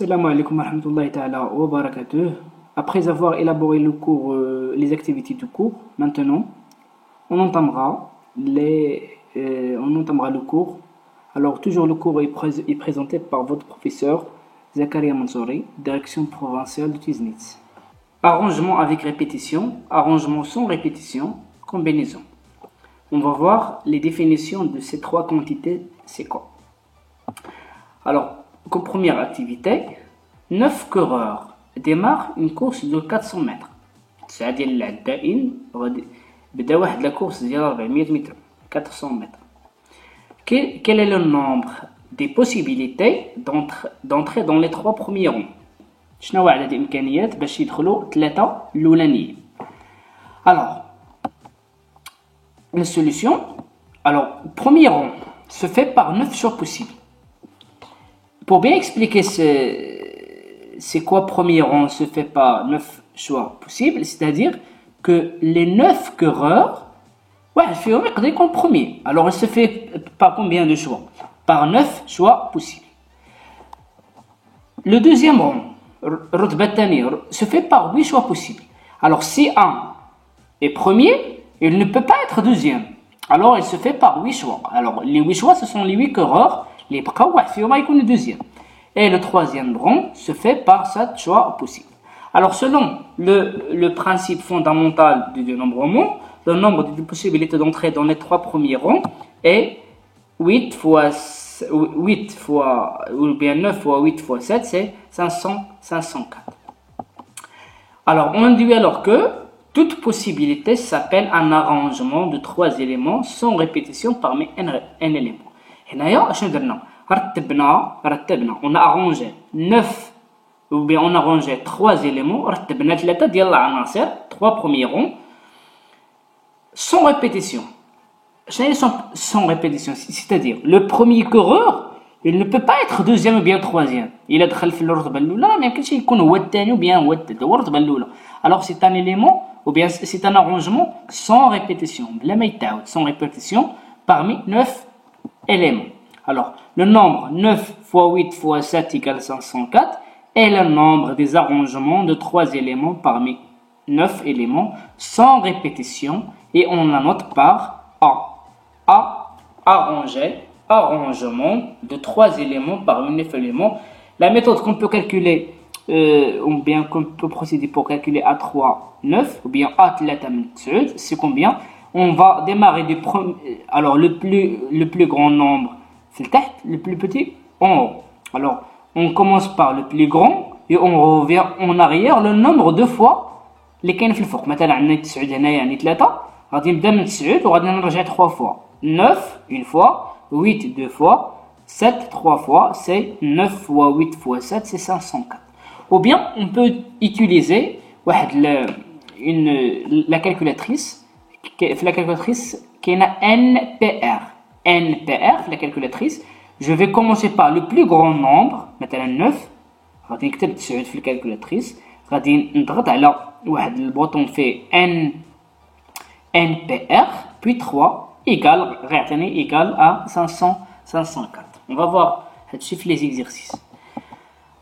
Assalamu alaikum wa rahmatullahi ta'ala wa barakatuh. Après avoir élaboré le cours, les activités du cours, maintenant, on entamera le cours. Alors, toujours le cours est présenté par votre professeur Zakaria Mansouri, direction provinciale de Tiznitz. Arrangement avec répétition, arrangement sans répétition, combinaison. On va voir les définitions de ces trois quantités, c'est quoi. Alors, comme première activité, 9 coureurs démarrent une course de 400 mètres. C'est-à-dire العدائين بدا واحد la course ديال 400 متر 400 mètres. Quel est le nombre des possibilités d'entrer dans les trois premiers rangs? شنو هو عدد الامكانيات باش يدخلوا ثلاثه الاولانيين؟ Alors, la solution, alors, premier rang se fait par 9 choix possibles. Pour bien expliquer c'est quoi premier rang se fait par 9 choix possibles, c'est-à-dire que les 9 coureurs, فيهم يقدر يكون premier. Alors, il se fait par combien de choix? Par 9 choix possibles. Le deuxième rang, الرتبة الثانية, se fait par 8 choix possibles. Alors, si un est premier, il ne peut pas être deuxième. Alors, il se fait par 8 choix. Alors, les 8 choix, ce sont les 8 coureurs. Les bras, le deuxième. Et le troisième rang se fait par 7 choix possibles. Alors, selon le principe fondamental du dénombrement, le nombre de possibilités d'entrer dans les trois premiers rangs est 8 fois, ou bien 9 fois 8 fois 7, c'est 504. Alors, on dit alors que toute possibilité s'appelle un arrangement de 3 éléments sans répétition parmi un élément. هنايا شنو درنا؟ رتبنا on a arrangé 9 ou bien on a arrangé 3 éléments, رتبنا 3 ديال العناصر 3 premiers rangs sans répétition. Sans répétition, c'est-à-dire le premier coureur il ne peut pas être deuxième ou bien troisième. Il a دخل في الرتبة الأولى ما يمكنش يكون هو الثاني ou bien هو الثالث هو الرتبة الأولى. Alors c'est un élément ou bien c'est un arrangement sans répétition. بلا ما يتعاود sans répétition parmi 9 éléments. Alors, le nombre 9 fois 8 fois 7 égale 504 est le nombre des arrangements de 3 éléments parmi 9 éléments sans répétition et on la note par A. Arrangement de 3 éléments parmi 9 éléments. La méthode qu'on peut calculer, ou bien qu'on peut procéder pour calculer A3, 9, ou bien A3, c'est combien? On va démarrer du premier, alors le plus grand nombre, c'est le plus petit en haut. Alors, on commence par le plus grand et on revient en arrière le nombre de fois اللي كاين في الفوق. مثلا عندنا 9 هنايا يعني 3 غادي نبدا من 9 وغادي نرجع 3 fois. 9 une fois, 8 deux fois, 7 3 fois, c'est 9 fois 8 fois 7, c'est 504. Ou bien on peut utiliser la calculatrice. La calculatrice qui est NPR, la calculatrice, je vais commencer par le plus grand nombre, مثلا 9, غادي نكتب 9 في الكالكولاتريس, غادي نضغط على واحد البوطون فيه NPR, puis 3 égale, غيعطيني égale à 504. On va voir les exercices.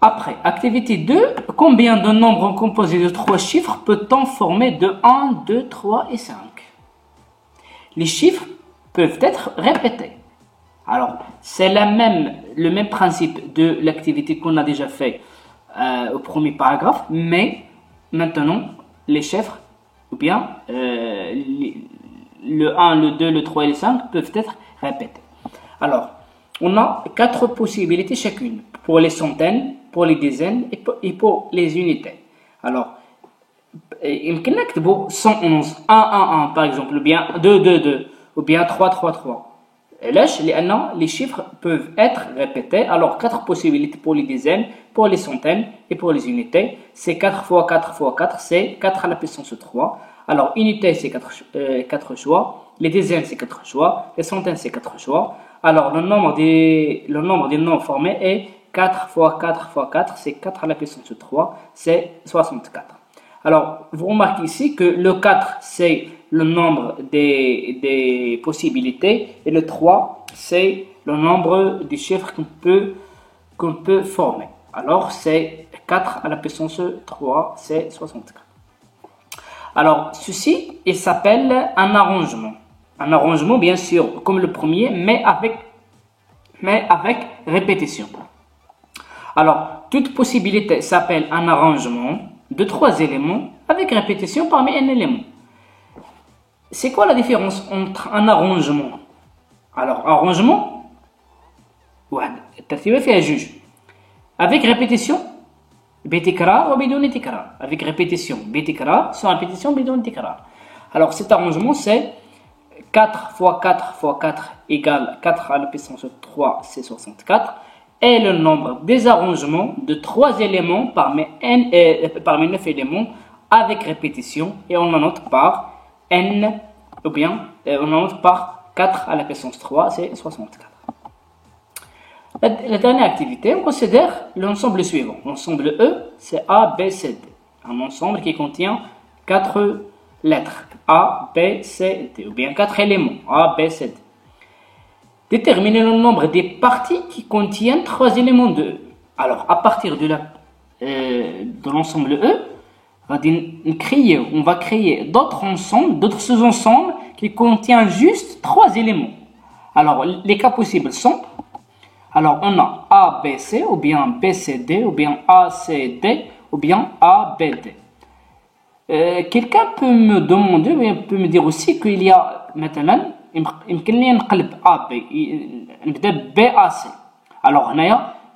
Après, activité 2, combien de nombres composés de 3 chiffres peut-on former de 1, 2, 3 et 5? Les chiffres peuvent être répétés. Alors, c'est le même principe de l'activité qu'on a déjà fait au premier paragraphe, mais maintenant, les chiffres, ou bien le 1, le 2, le 3 et le 5 peuvent être répétés. Alors, on a 4 possibilités chacune, pour les centaines, pour les dizaines et pour les unités. Alors, يمكن نكتبوا 111 111 par exemple, ou bien 222 ou bien 333. علاش؟ لأن les chiffres peuvent être répétés. Alors 4 possibilités pour les dizaines, pour les centaines et pour les unités. C'est 4 fois 4 fois 4, c'est 4 à la puissance 3. Alors unité c'est 4 choix, les dizaines c'est 4 choix, les centaines c'est 4 choix. Alors le nombre des nombres formés est 4 fois 4 fois 4, c'est 4 à la puissance 3, c'est 64. Alors, vous remarquez ici que le 4, c'est le nombre des possibilités et le 3, c'est le nombre des chiffres qu'on peut former. Alors, c'est 4 à la puissance 3, c'est 64. Alors, ceci, il s'appelle un arrangement. Un arrangement, bien sûr, comme le premier, mais avec répétition. Alors, toute possibilité s'appelle un arrangement de 3 éléments avec répétition parmi un élément. C'est quoi la différence entre un arrangement? Alors, arrangement, الترتيبة فيها جوج. Avec répétition, بتكرار وبدون تكرار. Avec répétition, بتكرار, sans répétition, بدون تكرار. Alors, cet arrangement, c'est 4 fois 4 fois 4 égale 4 à la puissance 3, c'est 64. Et le nombre des arrangements de 3 éléments parmi 9 éléments avec répétition. Et on en note par n, ou bien on en note par 4 à la puissance 3, c'est 64. La dernière activité, on considère l'ensemble suivant. L'ensemble E, c'est A, B, C, D. Un ensemble qui contient 4 lettres. A, B, C, D. Ou bien 4 éléments. A, B, C, D. Déterminer le nombre des parties qui contiennent 3 éléments de E. Alors, à partir de l'ensemble E, on va créer d'autres ensembles, d'autres sous-ensembles qui contiennent juste 3 éléments. Alors, les cas possibles sont... Alors, on a A, B, C, ou bien B, C, D, ou bien A, C, D, ou bien A, B, D. Quelqu'un peut me demander, mais peut me dire aussi qu'il y a maintenant, يمكن لي نقلب A, B, نبدأ B, A, C. Alors,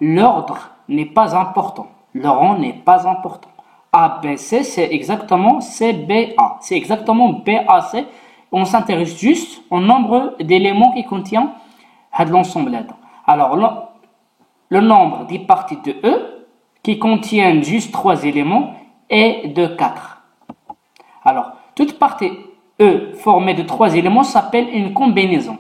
l'ordre n'est pas important. Le rang n'est pas important. A, B, C, c'est exactement C, B, A. C'est exactement B, A, C. On s'intéresse juste au nombre d'éléments qui contient l'ensemble là-dedans. Alors, le nombre des parties de E qui contiennent juste 3 éléments est de 4. Alors, toute partie E formée de 3 éléments s'appelle une combinaison.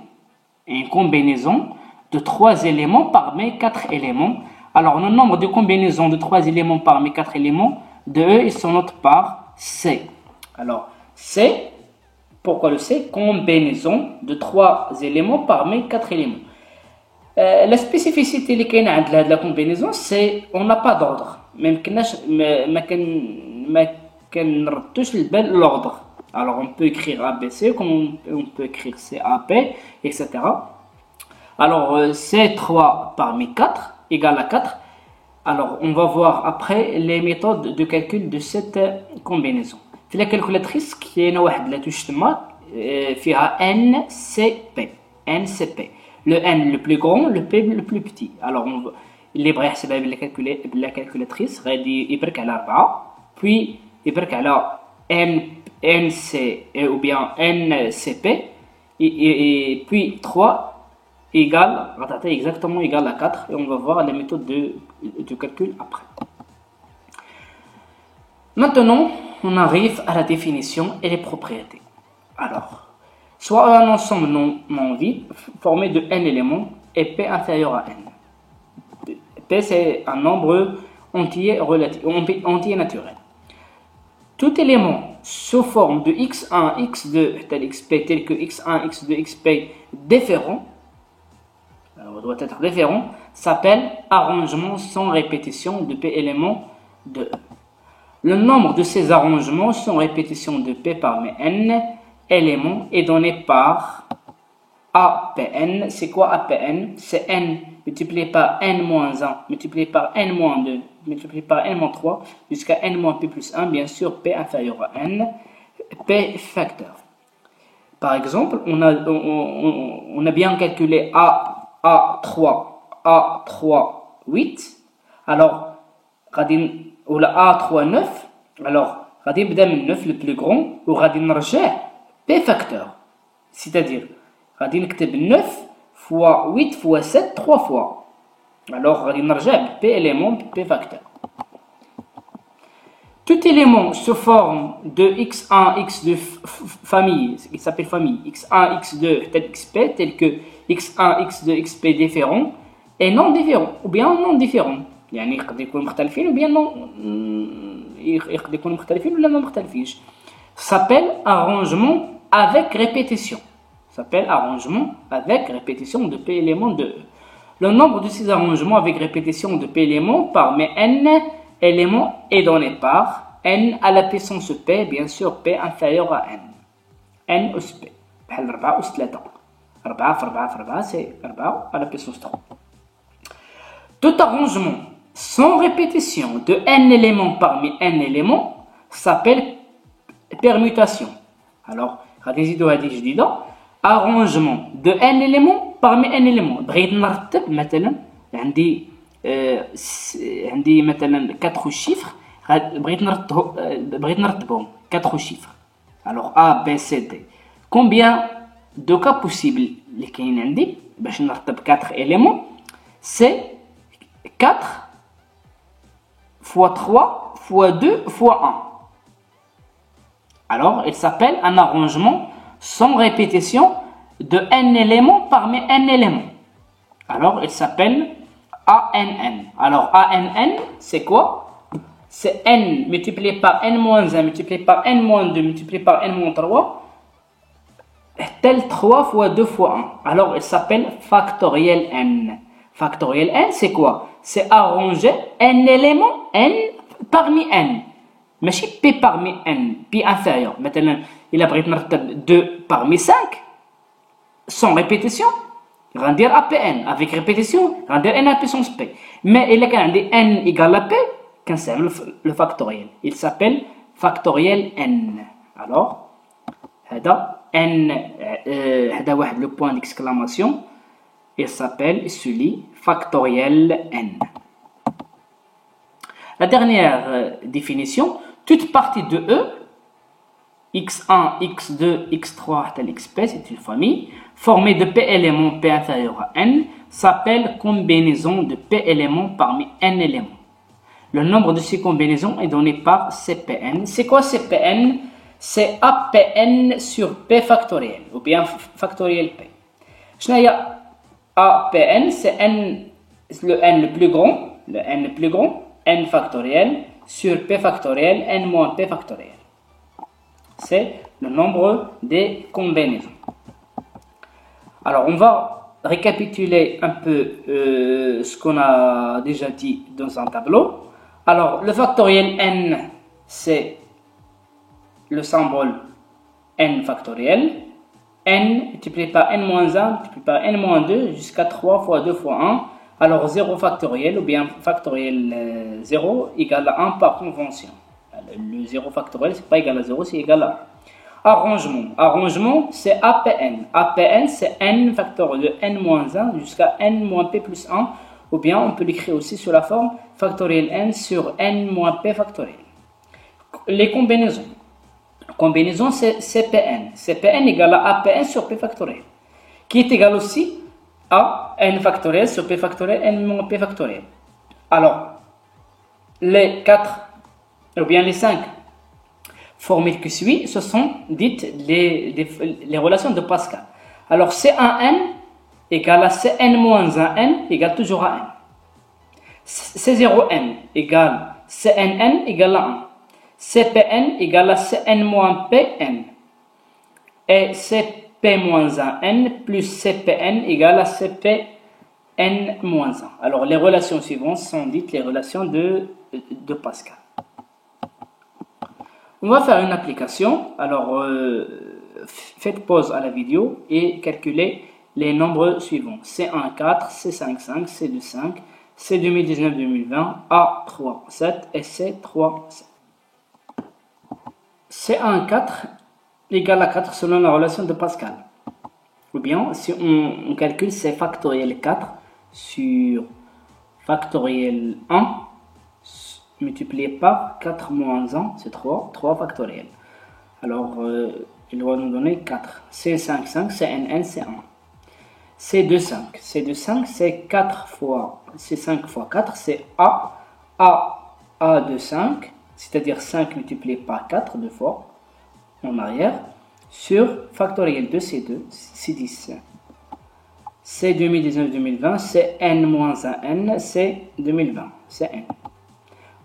Une combinaison de 3 éléments parmi 4 éléments. Alors, le nombre de combinaisons de 3 éléments parmi 4 éléments de E, ils se notent par C. Alors, C, pourquoi le C? Combinaison de 3 éléments parmi 4 éléments. La spécificité de la combinaison, c'est qu'on n'a pas d'ordre. Même l'ordre. Alors, on peut écrire ABC, comme on peut écrire CAP, etc. Alors, C3 parmi 4 égale à 4. Alors, on va voir après les méthodes de calcul de cette combinaison. في la calculatrice كاينه واحد لا توش تما فيها NCP. NCP. Le N le plus grand, le P le plus petit. Alors, اللي بغى يحسبها بلا calculatrice غادي يبرك على 4 puis يبرك على NC ou bien NCP et puis 3 égale, exactement égal à 4 et on va voir les méthodes de calcul après. Maintenant, on arrive à la définition et les propriétés. Alors, soit un ensemble non vide formé de n éléments et P inférieur à n. P, c'est un nombre entier naturel. Tout élément sous forme de x1, x2, tel xp, tel que x1, x2, xp différents, doit être différent, s'appelle arrangement sans répétition de P éléments de E. Le nombre de ces arrangements sans répétition de P parmi n éléments est donné par APN. C'est quoi APN? C'est n multiplié par n-1, multiplié par n-2, multiplié par n-3, jusqu'à n-p plus 1, bien sûr, P inférieur à n, P facteur. Par exemple, on a bien calculé A3, 8. Alors, ou la A3, 9. Alors, غادي نبدا من 9 le plus grand وغادي نرجع P facteur. C'est-à-dire, غادي نكتب 9 fois 8 fois 7 3 fois. Alors, غادي نرجع P élément P facteur. Tout élément sous forme de x1, x2 famille, il s'appelle famille, x1, x2, tel xp, tel que x1, x2, xp différents et non différents, ou bien non différents. يعني يقدر يكونوا مختلفين ou bien non يقدر يكونوا مختلفين ولا ما مختلفينش. S'appelle arrangement avec répétition. S'appelle arrangement avec répétition de P éléments de E. Le nombre de ces arrangements avec répétition de P éléments parmi N éléments est donné par N à la puissance P, bien sûr P inférieur à N. N us P. بحال 4 أس 3. 4 في 4 في 4 c'est 4 à la puissance 3. Tout arrangement sans répétition de N éléments parmi N éléments s'appelle permutation. Alors, غادي نزيدو هذه جديدة. Arrangement de N éléments parmi N éléments. بغيت نرتب مثلا عندي مثلا 4 chiffres. بغيت نرتبهم 4 chiffres. Alors A, B, C, D. Combien de cas possibles اللي كاين عندي باش نرتب 4 éléments? C'est 4 fois 3 fois 2 fois 1. Alors, il s'appelle un arrangement sans répétition de N éléments parmi N éléments. Alors, il s'appelle ANN. Alors, ANN, c'est quoi? C'est N multiplié par N-1, multiplié par N-2, multiplié par N-3, tel 3 fois 2 fois 1. Alors, il s'appelle factoriel N. Factoriel N, c'est quoi? C'est arranger N éléments N parmi N. ماشي P parmi N, P inférieur. Maintenant, il a pris 2 parmi 5, sans répétition, on va dire APN. Avec répétition, on va dire N à puissance P. Mais il a quand même N égale à P, quand c'est le factoriel. Il s'appelle factoriel N. Alors, هذا N, هذا واحد le point d'exclamation. Il s'appelle, celui factoriel N. La dernière définition, toute partie de E, x1, x2, x3, xp, c'est une famille, formée de P éléments P inférieur à N, s'appelle combinaison de P éléments parmi N éléments. Le nombre de ces combinaisons est donné par CPN. C'est quoi CPN? C'est APN sur P factoriel, ou bien factoriel P. APN, c'est N, le N le plus grand, N factoriel sur P factoriel, N moins P factoriel. C'est le nombre des combinaisons. Alors, on va récapituler un peu ce qu'on a déjà dit dans un tableau. Alors, le factoriel N, c'est le symbole N factoriel. N multiplié par N-1, multiplié par N-2 jusqu'à 3 fois 2 fois 1. Alors 0 factoriel ou bien factoriel 0 égale à 1 par convention. Le 0 factoriel c'est pas égal à 0, c'est égal à 1. Arrangement. Arrangement c'est APN. APN c'est N factoriel de N-1 jusqu'à N moins P plus 1. Ou bien on peut l'écrire aussi sur la forme factoriel N sur N moins P factoriel. Les combinaisons. Combinaison c'est CPN. CPN égale à APN sur P factoriel. Qui est égal aussi à N factoriel sur P factoriel, N moins P factoriel. Alors, les 4, ou bien les 5 formules qui suivent, ce sont dites les relations de Pascal. Alors, C1N égale à Cn moins 1N égale toujours à N. C0N égale CNN égale à 1. CPN égale à Cn moins Pn. Et P-1N plus CPN égale à CPN-1. Alors, les relations suivantes sont dites les relations de Pascal. On va faire une application. Alors, faites pause à la vidéo et calculez les nombres suivants. C1, 4, C5, 5, C2, 5, C2019, 2020, A3, 7 et C3, 7. C1, 4 égale à 4 selon la relation de Pascal. Ou bien, si on calcule C factoriel 4 sur factoriel 1 multiplié par 4 moins 1, c'est 3 factoriel. Alors, il va nous donner 4. C5, 5, CNN, c'est 1. C2, 5. C2, 5, c'est 4 fois, c'est 5 fois 4, c'est A. A de 5, c'est-à-dire 5 multiplié par 4 deux fois en arrière, sur factoriel de C2, c'est 10. C'est 2019-2020, c'est N-1N, c'est 2020, c'est N.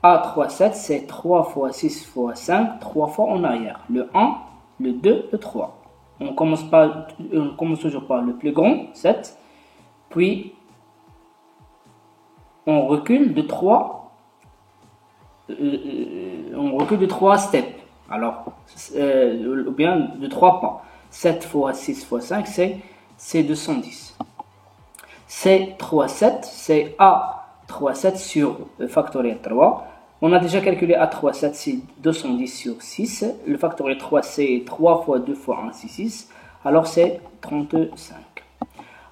A3, 7, c'est 3 fois 6 fois 5, 3 fois en arrière. Le 1, le 2, le 3. On commence toujours par le plus grand, 7, puis on recule de 3 steps. Alors, ou bien de 3 pas. 7 fois 6 fois 5, c'est 210. C 3, 7, c'est A 3, 7 sur le factoriel 3. On a déjà calculé A 3, 7, c'est 210 sur 6. Le factoriel 3, c'est 3 fois 2 fois 1, c'est 6. Alors, c'est 35.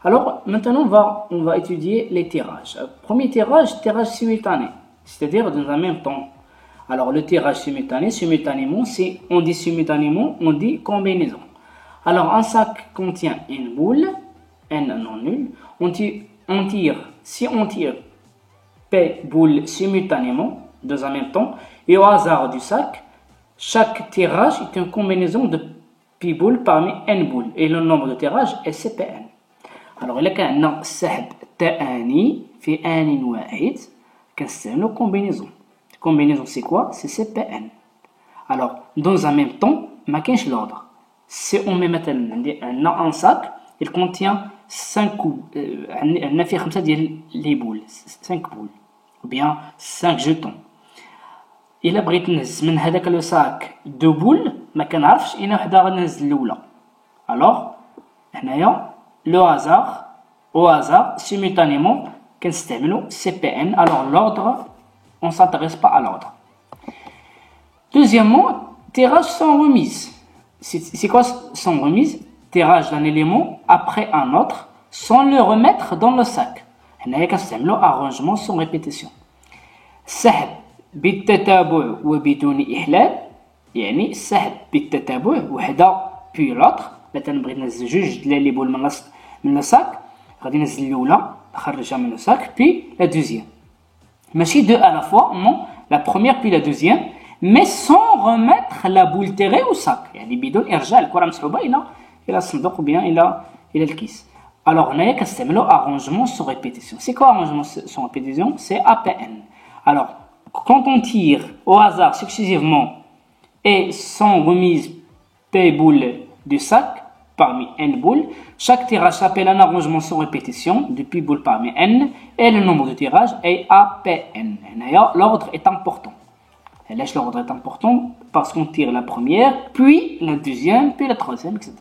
Alors, maintenant, on va étudier les tirages. Premier tirage simultané, c'est-à-dire dans un même temps. Alors, le tirage simultanément, on dit simultanément, on dit combinaison. Alors, un sac contient une boule, N non nulle. Si on tire P boules simultanément, dans un même temps, et au hasard du sac, chaque tirage est une combinaison de P boules parmi N boules. Et le nombre de tirages est CPN. Alors, il y a un سحب تاني في آن واحد كنستعملو combinaison. Combinaison, c'est quoi? C'est CPN. Alors, dans un même temps, ما كاينش l'ordre. Si on met maintenant un sac, il contient 5 les boules, 5 boules, ou bien 5 jetons. إلا بغيت نهز من هذاك لو sac 2 boules, ما كنعرفش أين وحدة غنهز الأولى. Alors, هنايا au hasard, simultanément, كنستعملو CPN. Alors, l'ordre, on ne s'intéresse pas à l'ordre. Deuxièmement, tirage sans remise. C'est quoi sans remise? Tirage d'un élément après un autre sans le remettre dans le sac. هنايا كنستعملو arrangement sans répétition. سحب بالتتابع وبدون إحلال، يعني السحب بالتتابع وحدة puis l'autre. مثلا بغيت نهز جوج ديال لي بول من الساك، غادي نهز الأولى نخرجها من الساك puis la deuxième. ماشي deux à la fois, non, la première puis la deuxième, mais sans remettre la boule tirée au sac. يعني بدون إرجاع الكرة مسحوبة إلى الصندوق ou bien إلى الكيس. Alors هنايا كنستعملو arrangement sans répétition. C'est quoi arrangement sans répétition? C'est APN. Alors quand on tire au hasard successivement et sans remise P boules du sac parmi N boules, chaque tirage s'appelle un arrangement sans répétition de P boules parmi N et le nombre de tirages est APN. L'ordre est important. L'ordre est important parce qu'on tire la première, puis la deuxième, puis la troisième, etc.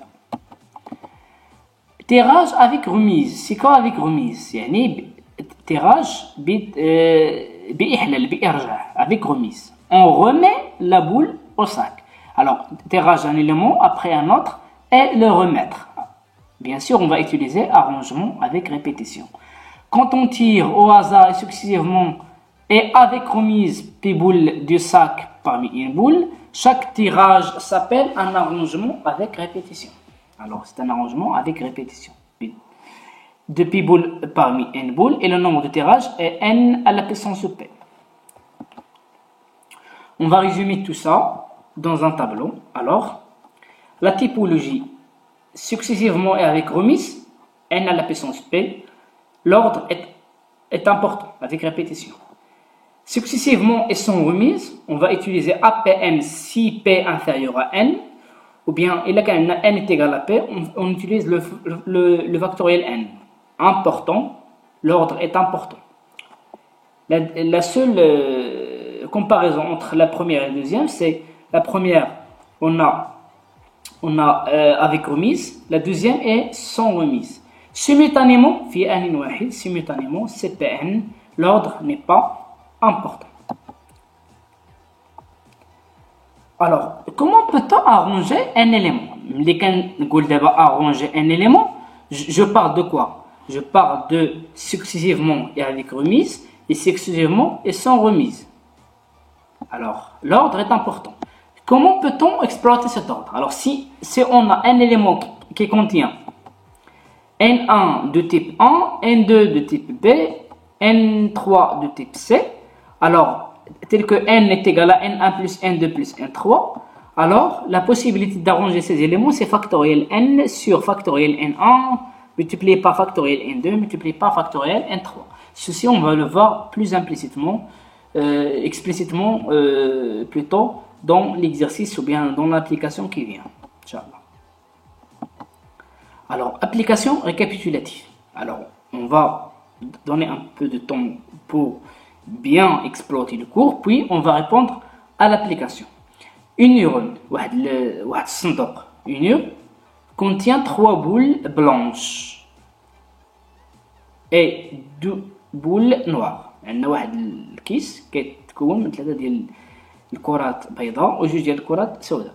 Tirage avec remise. C'est quoi avec remise? يعني tirage بإرجاع, avec remise. On remet la boule au sac. Alors, tirage d'un élément après un autre et le remettre. Bien sûr, on va utiliser arrangement avec répétition. Quand on tire au hasard et successivement et avec remise P boules du sac parmi une boule, chaque tirage s'appelle un arrangement avec répétition. Alors, c'est un arrangement avec répétition. De P boules parmi N boules et le nombre de tirages est N à la puissance P. On va résumer tout ça dans un tableau. Alors, la typologie successivement et avec remise, N à la puissance P, l'ordre est important avec répétition. Successivement et sans remise, on va utiliser APN si P inférieur à N, ou bien il y a N est égal à P, on utilise le factoriel N. Important, l'ordre est important. La seule comparaison entre la première et la deuxième, c'est la première, on a avec remise, la deuxième est sans remise. Simultanément, simultanément, CPN, l'ordre n'est pas important. Alors, comment peut-on arranger un élément? Arranger un élément, je parle de quoi? Je parle de successivement et avec remise, et successivement et sans remise. Alors, l'ordre est important. Comment peut-on exploiter cet ordre? Alors, si on a un élément qui contient N1 de type 1, N2 de type B, N3 de type C, alors, tel que N est égal à N1 plus N2 plus N3, alors, la possibilité d'arranger ces éléments, c'est factoriel N sur factoriel N1, multiplié par factoriel N2, multiplié par factoriel N3. Ceci, on va le voir plus explicitement plutôt dans l'exercice ou bien dans l'application qui vient. Inch'Allah. Alors, application récapitulative. Alors, on va donner un peu de temps pour bien exploiter le cours, puis on va répondre à l'application. Une urne, une urne contient 3 boules blanches et 2 boules noires. عندنا واحد الكيس كيتكون من 3 ديال الكرات بيضاء و2 ديال الكرات سوداء.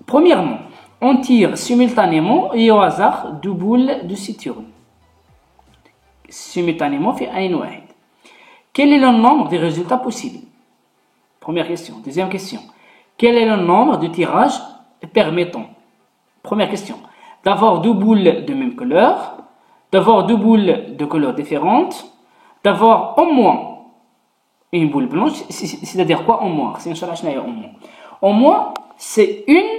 Premièrement, on tire simultanément et au hasard 2 boules de cette urne. Simultanément في آن واحد. Quel est le nombre de résultats possibles? Première question. Deuxième question. Quel est le nombre de tirages permettant? Première question. D'avoir 2 boules de même couleur, d'avoir 2 boules de couleurs différentes, d'avoir au moins une boule blanche. C'est-à-dire quoi au moins? Au moins, c'est une,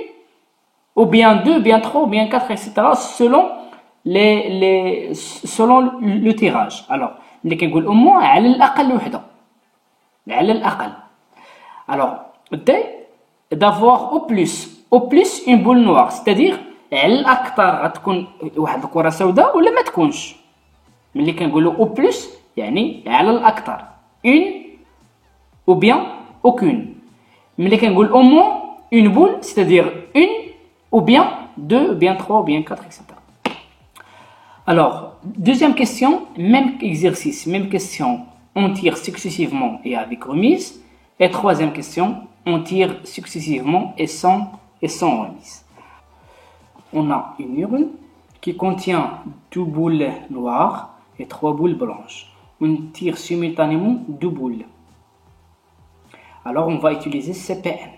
ou bien 2, bien 3, ou bien 4, etc. selon selon le tirage. Alors, اللي كنقول au moins على الأقل وحدة. على الأقل. Alors, d'avoir au plus une boule noire, c'est-à-dire على الأكثر غتكون واحد الكرة سوداء ولا ما تكونش. ملي كنقولوا au plus يعني على الأكثر une ou bien aucune. ملي كنقول au moins une boule, c'est-à-dire une ou bien 2 ou bien 3 ou bien 4, etc. Alors, deuxième question, même exercice, même question, on tire successivement et avec remise. Et troisième question, on tire successivement et sans remise. On a une urne qui contient 2 boules noires et 3 boules blanches. On tire simultanément 2 boules. Alors, on va utiliser CPN.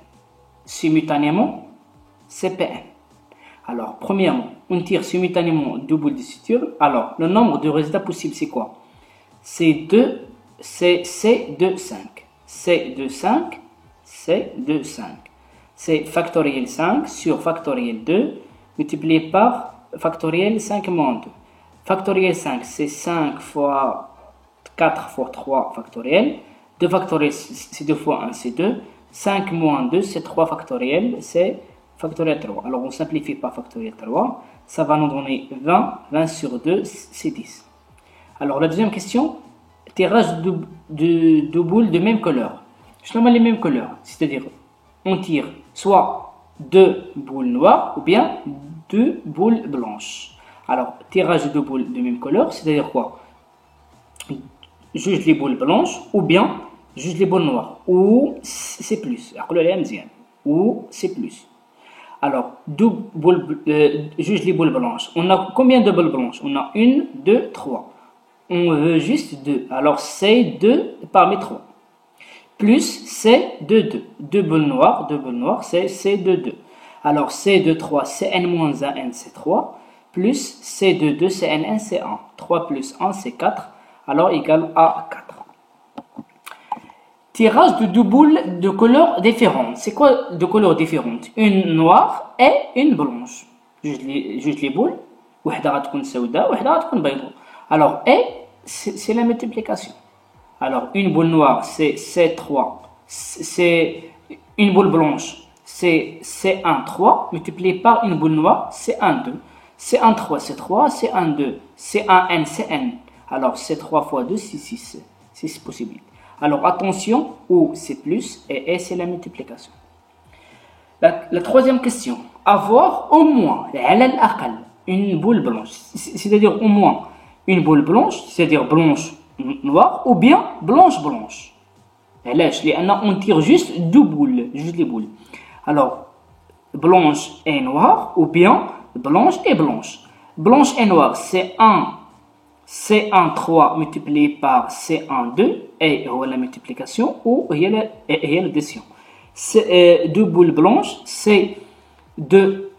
Simultanément, CPN. Alors, premièrement, on tire simultanément 2 boules de suture. Alors, le nombre de résultats possibles, c'est quoi? C'est 2, c'est 5. C'est 2, 5, c'est 2, 5. C'est factoriel 5 sur factoriel 2 multiplié par factoriel 5 moins 2. Factoriel 5, c'est 5 fois 4 fois 3 factoriel. 2 factoriel, c'est 2 fois 1, c'est 2. 5 moins 2, c'est 3 factoriel, c'est factoriel 3. Alors, on simplifie par factoriel 3. Ça va nous donner 20. 20 sur 2, c'est 10. Alors, la deuxième question, tirage de boules de même couleur. Je nomme les mêmes couleurs. C'est-à-dire, on tire soit 2 boules noires ou bien 2 boules blanches. Alors, tirage de boules de même couleur, c'est-à-dire quoi? Juste les boules blanches ou bien juste les boules noires. Ou c'est plus. Ou c'est plus. Alors, juste les boules blanches. On a combien de boules blanches? On a 1, 2, 3. On veut juste 2. Alors, c'est 2 parmi 3. Plus c'est 2. 2 boules noires, c'est 2. Alors, c'est 2, 3, c'est n-1, n, c'est 3. Plus c'est 2, c'est n1, c'est 1. 3 plus 1, c'est 4. Alors, égal à 4. Tirage de 2 boules de couleurs différentes. C'est quoi de couleurs différentes? Une noire et une blanche. Juste les boules. وحدة غتكون سوداء وحدة غتكون بيضاء. Alors, et c'est la multiplication. Alors, une boule noire, c'est 3. C'est une boule blanche, c'est 1, 3. Multiplié par une boule noire, c'est 1, 2. C'est 1, 3, c'est 3. C'est 1, 2. C'est 1, n, c'est n. Alors, c'est 3 fois 2, c'est 6. 6 possibilités. Alors, attention, ou c'est plus, et c'est la multiplication. La troisième question. Avoir au moins, une boule blanche. C'est-à-dire au moins une boule blanche, c'est-à-dire blanche noire, ou bien blanche. On tire juste 2 boules, juste les boules. Alors, blanche et noire, ou bien blanche et blanche. Blanche et noire, c'est 1, 3 multiplié par C1, 2, et la multiplication, ou il y a l'addition. 2 boules blanches, c'est 2,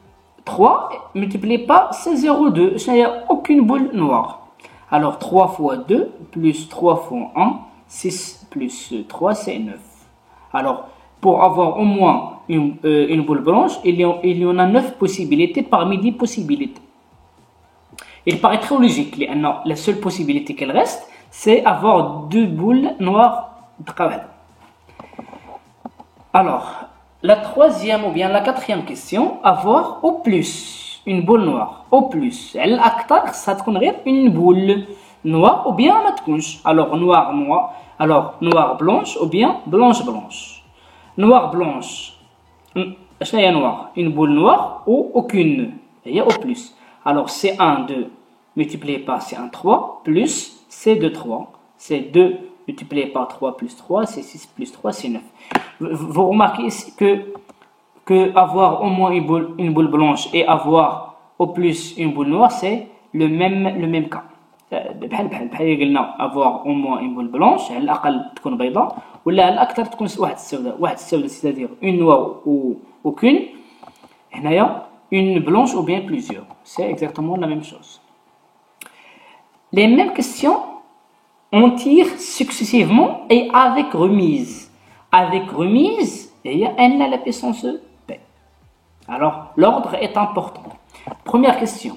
3 multiplié par C0, 2. Il n'y a aucune boule noire. Alors 3 fois 2 plus 3 fois 1, 6 plus 3, c'est 9. Alors, pour avoir au moins une boule blanche, il y en a 9 possibilités parmi 10 possibilités. Il paraît très logique, la seule possibilité qu'elle reste, c'est avoir 2 boules noires. Alors, la troisième ou bien la quatrième question, avoir au plus une boule noire. Au plus, ça te connaît une boule noir ou bien ما تكونش. Alors noir noir, alors noir blanche ou bien blanche blanche. Noir blanche. اش هي noir? Une boule noire ou aucune. Il y a au plus. Alors C1 2 multiplié par C1 3 plus C2 3. C2 multiplié par 3 plus 3, c'est 6 plus 3, c'est 9. Vous remarquez ici que avoir au moins une boule blanche et avoir au plus une boule noire, c'est le même cas. Avoir au moins une boule blanche, على الأقل تكون بيضاء ولا على الأكثر تكون واحد السوداء, c'est-à-dire une noire ou aucune. هنايا une blanche ou bien plusieurs. C'est exactement la même chose. Les mêmes questions, on tire successivement et avec remise. Avec remise, il y a n à la puissance p. Alors, l'ordre est important. Première question.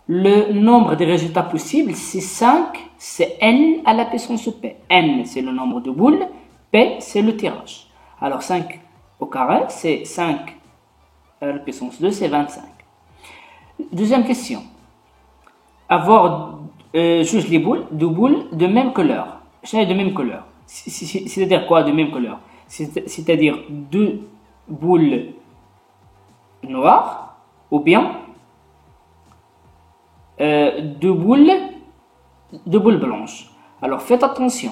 Le nombre de résultats possibles, c'est 5, c'est n à la puissance p. N, c'est le nombre de boules, p, c'est le tirage. Alors, 5 au carré, c'est 5 à la puissance 2, c'est 25. Deuxième question. Avoir juste les boules, deux boules de même couleur. De même couleur. C'est-à-dire quoi de même couleur? C'est-à-dire deux boules noires ou bien deux boules blanches. Alors faites attention.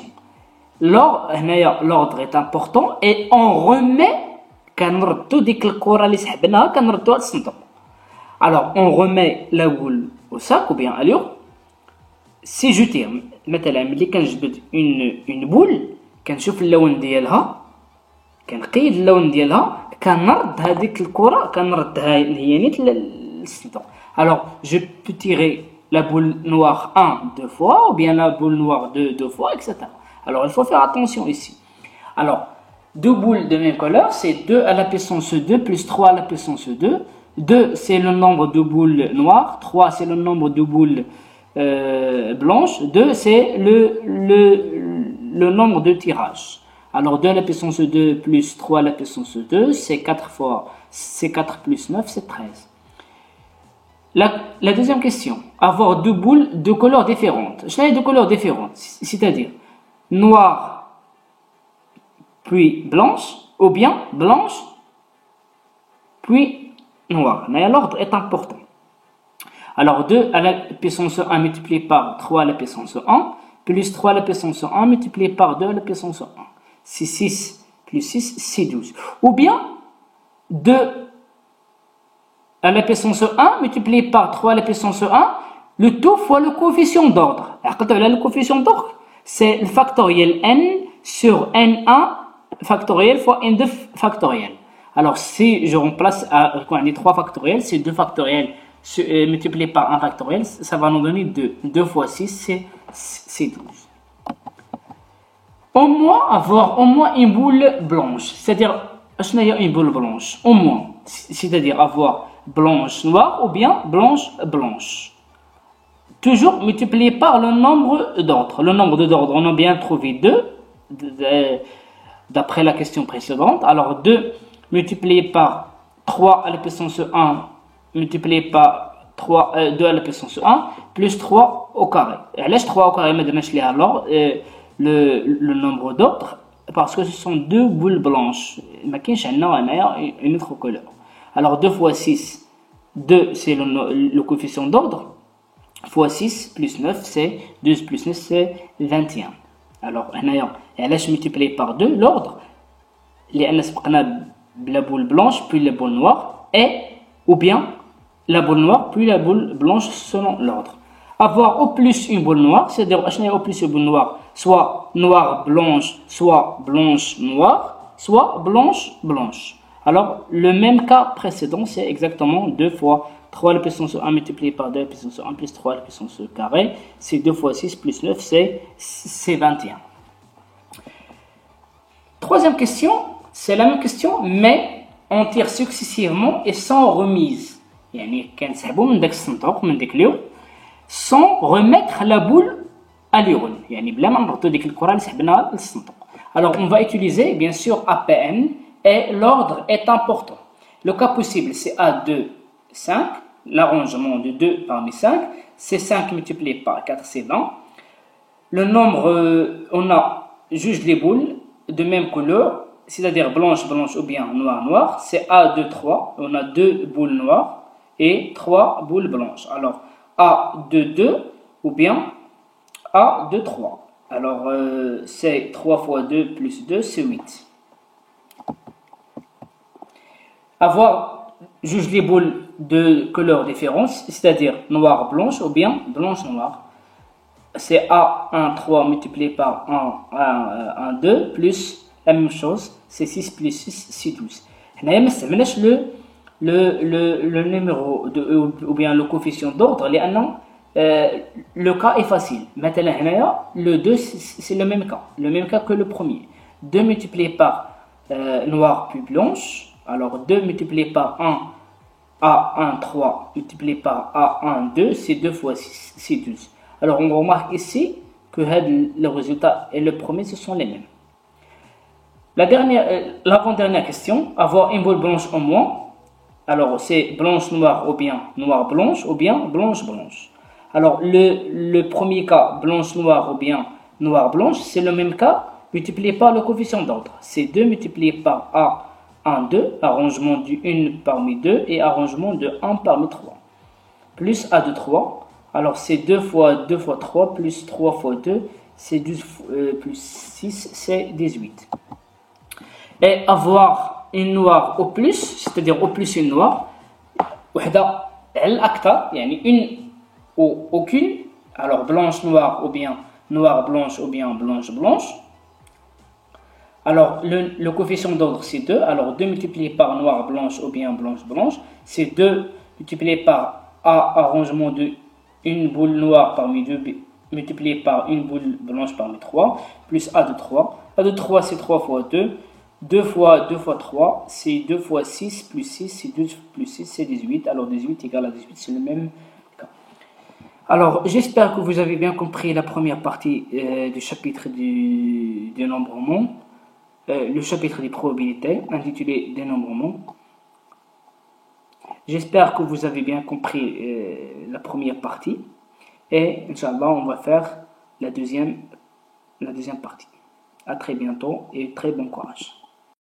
L'ordre est important et on remet alors on remet la boule au sac ou bien à l'eau. Si je tire مثلا ملي كنجبد une boule كنشوف اللون ديالها كنقيد اللون ديالها كنرد هذيك الكره كنردها هي نيت للصندوق. Alors je peux tirer la boule noire 1 deux fois ou bien la boule noire 2 fois, etc. Alors il faut faire attention ici. Alors deux boules de même couleur, c'est 2 à la puissance 2 plus 3 à la puissance 2. 2 c'est le nombre de boules noires, 3 c'est le nombre de boules blanches, 2 c'est le nombre de tirages. Alors 2 à la puissance 2 plus 3 à la puissance 2, c'est 4 plus 9, c'est 13. La deuxième question, avoir deux boules de couleurs différentes. Je de couleurs différentes, c'est-à-dire noire puis blanche ou bien blanche puis noire. Mais l'ordre est important. Alors 2 à la puissance 1 multiplié par 3 à la puissance 1 plus 3 à la puissance 1 multiplié par 2 à la puissance 1. C'est 6 plus 6, c'est 12. Ou bien 2 à la puissance 1 multiplié par 3 à la puissance 1, le tout fois le coefficient d'ordre. Le coefficient d'ordre, c'est le factoriel n sur n1 factoriel fois n2 factoriel. Alors si je remplace les 3 factoriels, c'est 2 factoriels multiplié par 1 factoriel, ça va nous donner 2. 2 fois 6, c'est 12. Au moins avoir au moins une boule blanche. C'est-à-dire, une boule blanche. Au moins. C'est-à-dire avoir blanche noire ou bien blanche blanche. Toujours multiplié par le nombre d'ordres. Le nombre d'ordres, on a bien trouvé 2 d'après la question précédente. Alors 2 multiplié par 3 à la puissance 1 multiplié par 2 à la puissance 1 plus 3 au carré. علاش 3 au carré ما درناش ليها alors le nombre d'ordres parce que ce sont deux boules blanches. ما كاينش عندنا هنايا une autre couleur. Alors 2 fois 6, 2 c'est le coefficient d'ordre, fois 6 plus 9 c'est 12 plus 9 c'est 21. Alors هنايا علاش multiplié par 2 l'ordre لأن سبقنا la boule blanche puis la boule noire et ou bien la boule noire puis la boule blanche selon l'ordre. Avoir au plus une boule noire, c'est-à-dire au plus une boule noire, soit noire blanche, soit blanche noire, soit blanche blanche. Alors le même cas précédent, c'est exactement 2 fois 3 à la puissance 1 multiplié par 2 à la puissance 1 plus 3 à la puissance carré, c'est 2 fois 6 plus 9, c'est 21. Troisième question, c'est la même question, mais on tire successivement et sans remise. يعني كنسحبوا من داك الصندوق من ديك اليوم sans remettre la boule à l'urne. يعني بلا ما نردو ديك الكره اللي سحبناها للصندوق. Alors on va utiliser bien sûr APN et l'ordre est important. Le cas possible c'est A2 5, l'arrangement de 2 parmi 5, c'est 5 multiplié par 4, c'est 20. Le nombre, on a juste les boules de même couleur, c'est-à-dire blanche, blanche ou bien noir, noir. C'est A, 2, 3. On a 2 boules noires et 3 boules blanches. Alors, A, 2, 2 ou bien A, 2, 3. Alors, c'est 3 fois 2 plus 2, c'est 8. Avoir juste les boules de couleurs différentes, c'est-à-dire noir, blanche ou bien blanche, noir. C'est A1, 3 multiplié par 1, 2, plus la même chose, c'est 6 plus 6, c'est 12. Le numéro ou bien le coefficient d'ordre, le cas est facile. Maintenant, le 2, c'est le même cas que le premier. 2 multiplié par noir plus blanche, alors 2 multiplié par 1, A1, 3 multiplié par A1, 2, c'est 2 fois 6, c'est 12. Alors on remarque ici que le résultat et le premier ce sont les mêmes. L'avant-dernière question, avoir une boule blanche en moins. Alors c'est blanche noire ou bien noire blanche ou bien blanche blanche. Alors le premier cas blanche noire ou bien noire blanche, c'est le même cas multiplié par le coefficient d'ordre. C'est 2 multiplié par A1, 2, arrangement du 1 parmi 2 et arrangement de 1 parmi 3. Plus A de 3. Alors, c'est 2 fois 2 fois 3 plus 3 fois 2, c'est 12 plus 6, c'est 18. Et avoir une noire au plus, c'est-à-dire au plus une noire, une ou aucune, alors blanche noire ou bien noire blanche ou bien blanche blanche. Alors, le coefficient d'ordre, c'est 2. Alors, 2 multiplié par noire blanche ou bien blanche blanche, c'est 2 multiplié par A, arrangement de une boule noire parmi 2 multiplié par une boule blanche parmi 3, plus A de 3. A de 3, c'est 3 fois 2. 2 fois 2 fois 3, c'est 2 fois 6, plus 6, c'est 12 plus 6, c'est 18. Alors 18 égale à 18, c'est le même cas. Alors, j'espère que vous avez bien compris la première partie du chapitre du dénombrement, le chapitre des probabilités, intitulé dénombrement. J'espère que vous avez bien compris la première partie. Et, Inch'Allah, on va faire la deuxième partie. À très bientôt et très bon courage.